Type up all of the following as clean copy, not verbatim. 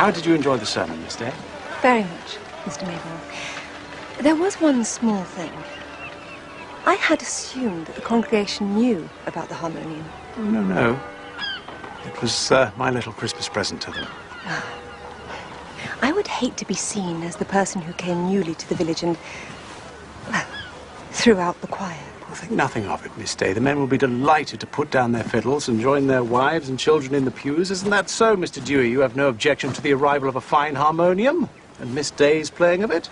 How did you enjoy the sermon, Miss Day? Very much, Mr. Maybourne. There was one small thing. I had assumed that the congregation knew about the harmonium. Oh, no. It was my little Christmas present to them. I would hate to be seen as the person who came newly to the village and, well, threw out the choir. Well, think nothing of it, Miss Day. The men will be delighted to put down their fiddles and join their wives and children in the pews. Isn't that so, Mr. Dewey? You have no objection to the arrival of a fine harmonium and Miss Day's playing of it?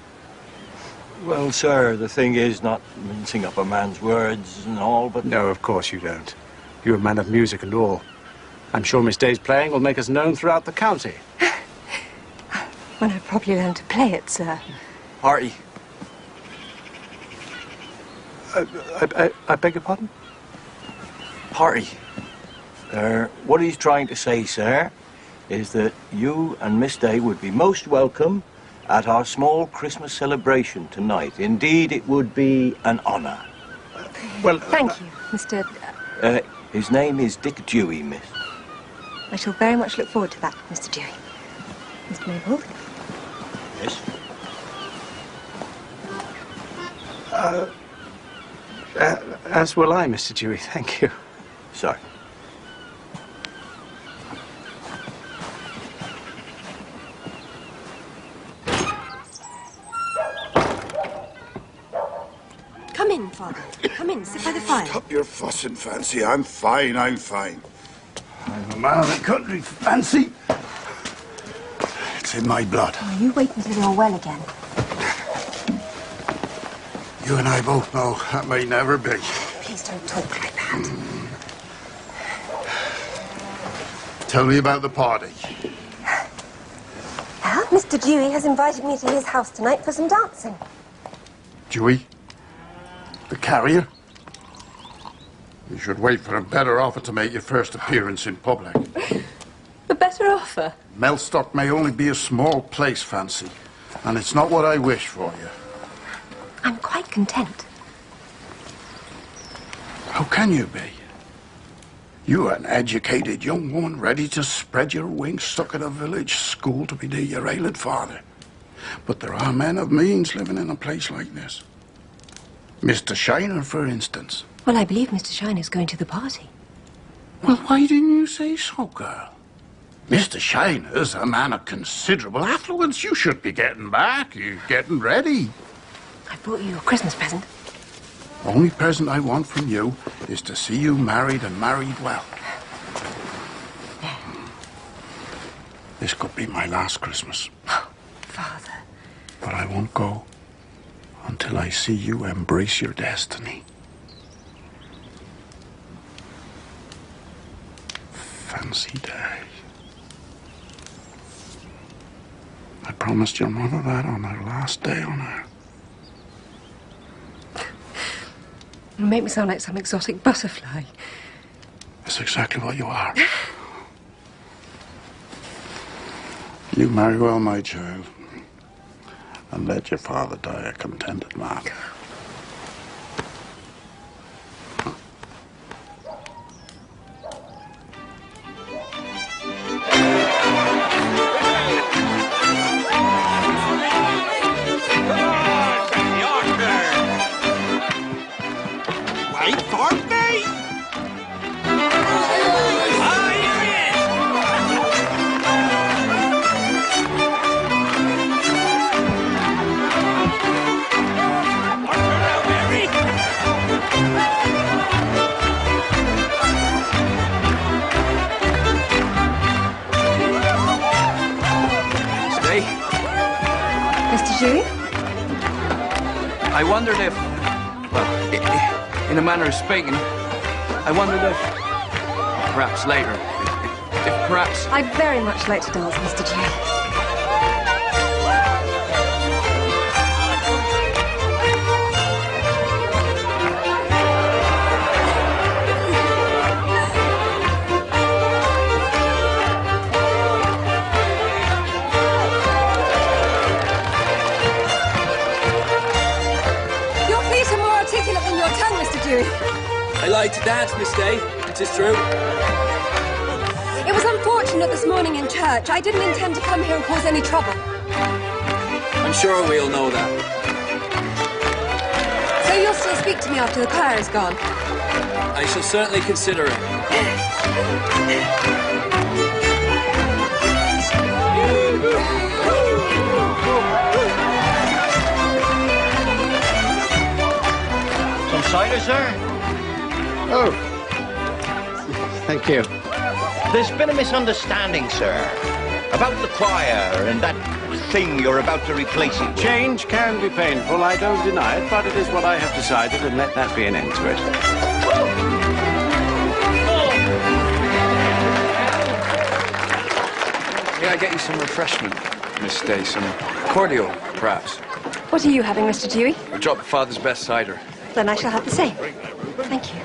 Well, sir, the thing is not mincing up a man's words and all, but... No, of course you don't. You're a man of music and all. I'm sure Miss Day's playing will make us known throughout the county. When I probably learn to play it, sir. Party. I beg your pardon? Party. What he's trying to say, sir, is that you and Miss Day would be most welcome at our small Christmas celebration tonight. Indeed, it would be an honour. Well, thank you, Mr. His name is Dick Dewey, miss. I shall very much look forward to that, Mr. Dewey. Mr. Maybourne? Yes? As will I, Mr. Dewey. Thank you. Sorry. Come in, Father. Come in, sit by the fire. Stop your fussing, Fancy. I'm fine. I'm a man of the country, Fancy. It's in my blood. Oh, you wait until you're well again. You and I both know that may never be. Please don't talk like that. Tell me about the party. Well, Mr. Dewey has invited me to his house tonight for some dancing. Dewey? The carrier? You should wait for a better offer to make your first appearance in public. A better offer? Mellstock may only be a small place, Fancy, and it's not what I wish for you. I'm quite content. How can you be? You're an educated young woman ready to spread your wings, stuck at a village school to be near your ailing father. But there are men of means living in a place like this. Mr. Shiner, for instance. Well, I believe Mr. Shiner's going to the party. Well, why didn't you say so, girl? Mr. Shiner's a man of considerable affluence. You should be getting back. You're getting ready. I brought you a Christmas present. Only present I want from you is to see you married and married well. This could be my last Christmas. Oh, Father. But I won't go until I see you embrace your destiny. Fancy Day. I promised your mother that on her last day on earth. You make me sound like some exotic butterfly. That's exactly what you are. You marry well, my child, and let your father die a contented man. I wondered if, well, in a manner of speaking, I wondered if, perhaps later, if perhaps... I'd very much like to dance, Mr. Dewey. I like to dance, Miss Day. It is true. It was unfortunate not this morning in church. I didn't intend to come here and cause any trouble. I'm sure we'll know that. So you'll still speak to me after the choir is gone? I shall certainly consider it. Some cider, sir? Oh. Thank you. There's been a misunderstanding, sir, about the choir and that thing you're about to replace it with. Change can be painful, I don't deny it, but it is what I have decided, and let that be an end to it. May I get you some refreshment, Miss Day? Some cordial, perhaps? What are you having, Mr. Dewey? Or drop Father's best cider. Then I shall have the same. Thank you.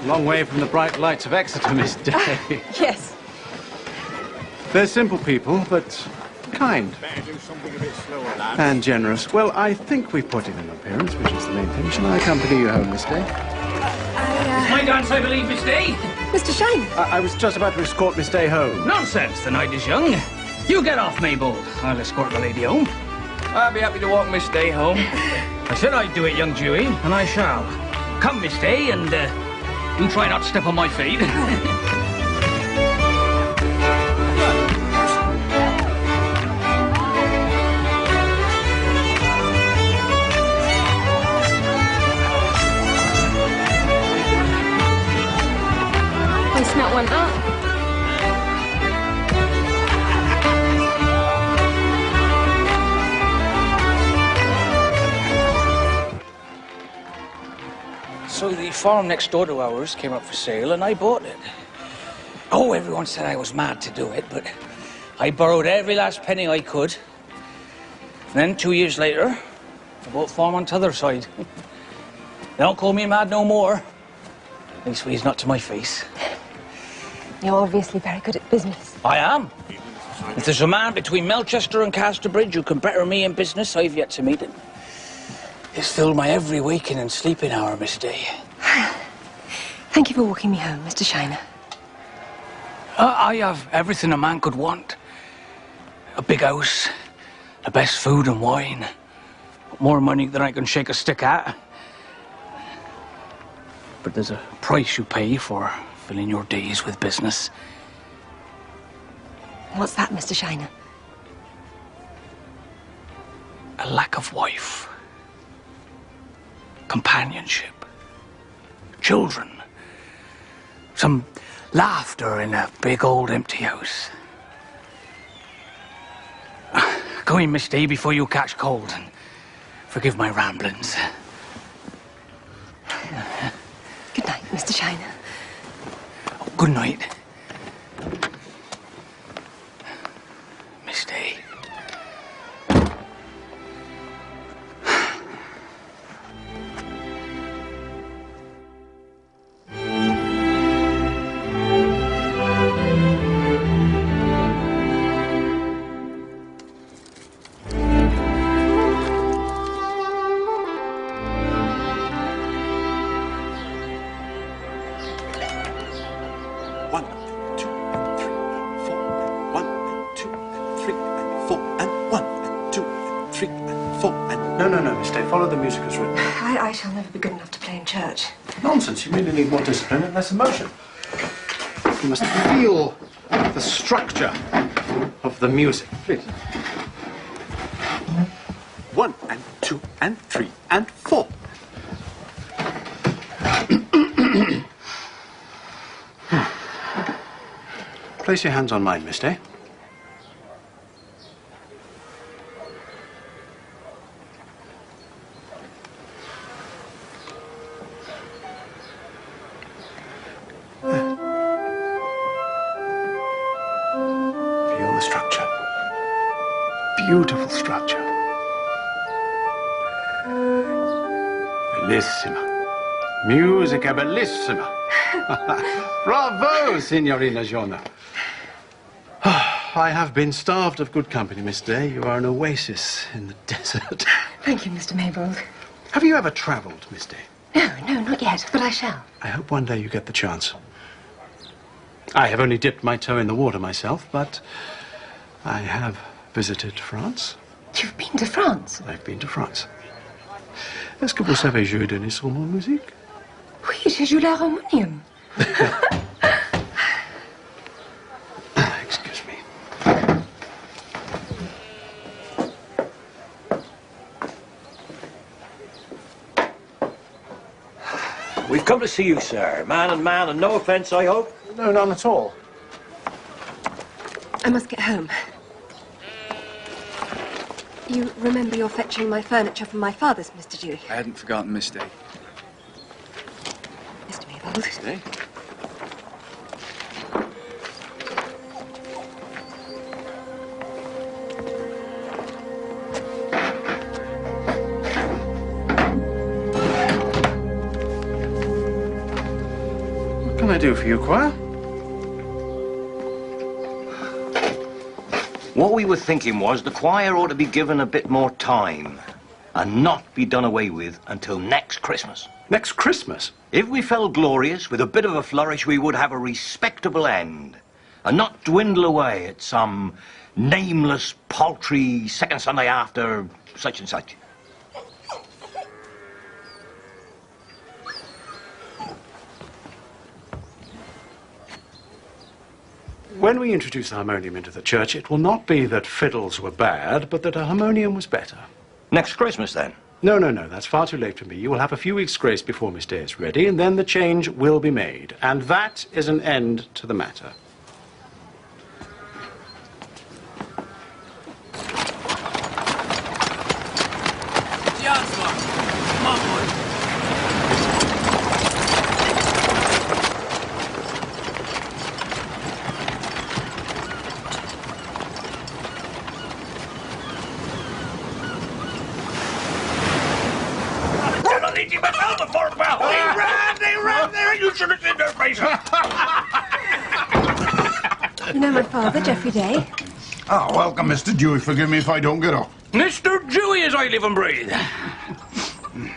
Long way from the bright lights of Exeter, Miss Day. Yes. They're simple people, but kind. And generous. Well, I think we've put in an appearance, which is the main thing. Shall I accompany you home, Miss Day? My dance, I believe, Miss Day. Mr. Shine. I was just about to escort Miss Day home. Nonsense, the night is young. You get off, Mabel. I'll escort the lady home. I'll be happy to walk Miss Day home. I said I'd do it, young Dewey, and I shall. Come, Miss Day, and you try not to step on my feet. I smelt one up. So the farm next door to ours came up for sale, and I bought it. Oh, everyone said I was mad to do it, but I borrowed every last penny I could. And then 2 years later, I bought farm on t'other side. They don't call me mad no more. At least he's not to my face. You're obviously very good at business. I am. If there's a man between Melchester and Casterbridge who can better me in business, I've yet to meet him. It's filled my every waking and sleeping hour, Miss Day. Thank you for walking me home, Mr. Shiner. I have everything a man could want. A big house, the best food and wine, more money than I can shake a stick at. But there's a price you pay for filling your days with business. What's that, Mr. Shiner? A lack of wife. Companionship. Children. Some laughter in a big old empty house. Go in, Miss Day, before you catch cold, and forgive my ramblings. Good night, Mr. Shiner. Oh, good night, Miss Day. No, Miss Day. Follow the music as written. I shall never be good enough to play in church. Nonsense. You merely need more discipline and less emotion. You must feel the structure of the music. Please. 1 and 2 and 3 and 4. Place your hands on mine, Miss Day. Feel the structure. Beautiful structure. Bellissima. Musica bellissima. Bravo, Signorina Giorno. I have been starved of good company, Miss Day. You are an oasis in the desert. Thank you, Mr. Maybold. Have you ever travelled, Miss Day? No, not yet, but I shall. I hope one day you get the chance. I have only dipped my toe in the water myself, but I have visited France. You've been to France? I've been to France. Est-ce que vous savez jouer d'un instrument de musique? Oui, j'ai joué l'harmonium. Excuse me. We've come to see you, sir. Man, and no offence, I hope. No, none at all. I must get home. You remember you're fetching my furniture from my father's, Mr. Dewey? I hadn't forgotten, Miss Day. Mr. Maybold. Day? What can I do for you, Choir? What we were thinking was the choir ought to be given a bit more time and not be done away with until next Christmas. Next Christmas? If we fell glorious with a bit of a flourish, we would have a respectable end and not dwindle away at some nameless, paltry second Sunday after such and such. When we introduce the harmonium into the church, it will not be that fiddles were bad, but that a harmonium was better. Next Christmas, then? No, that's far too late for me. You will have a few weeks' grace before Miss Day is ready, and then the change will be made. And that is an end to the matter. You know my father, Geoffrey Day? Oh, welcome, Mr. Dewey. Forgive me if I don't get up. Mr. Dewey, as I live and breathe.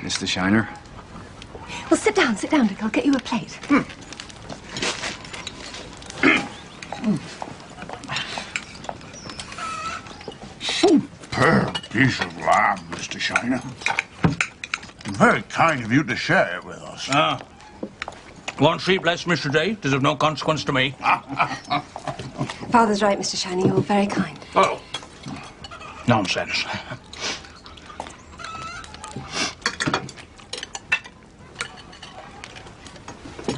Mr. Shiner. Well, sit down, Dick. I'll get you a plate. Superb piece of lamb, Mr. Shiner. Very kind of you to share it with us. One sheep less, Mr. Day. It is of no consequence to me. Father's right, Mr. Shiny. You're very kind. Oh. Nonsense.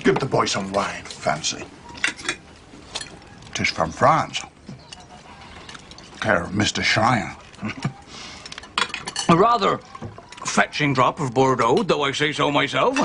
Give the boy some wine, fancy. 'Tis from France. Care of Mr. Shiner. A rather fetching drop of Bordeaux, though I say so myself.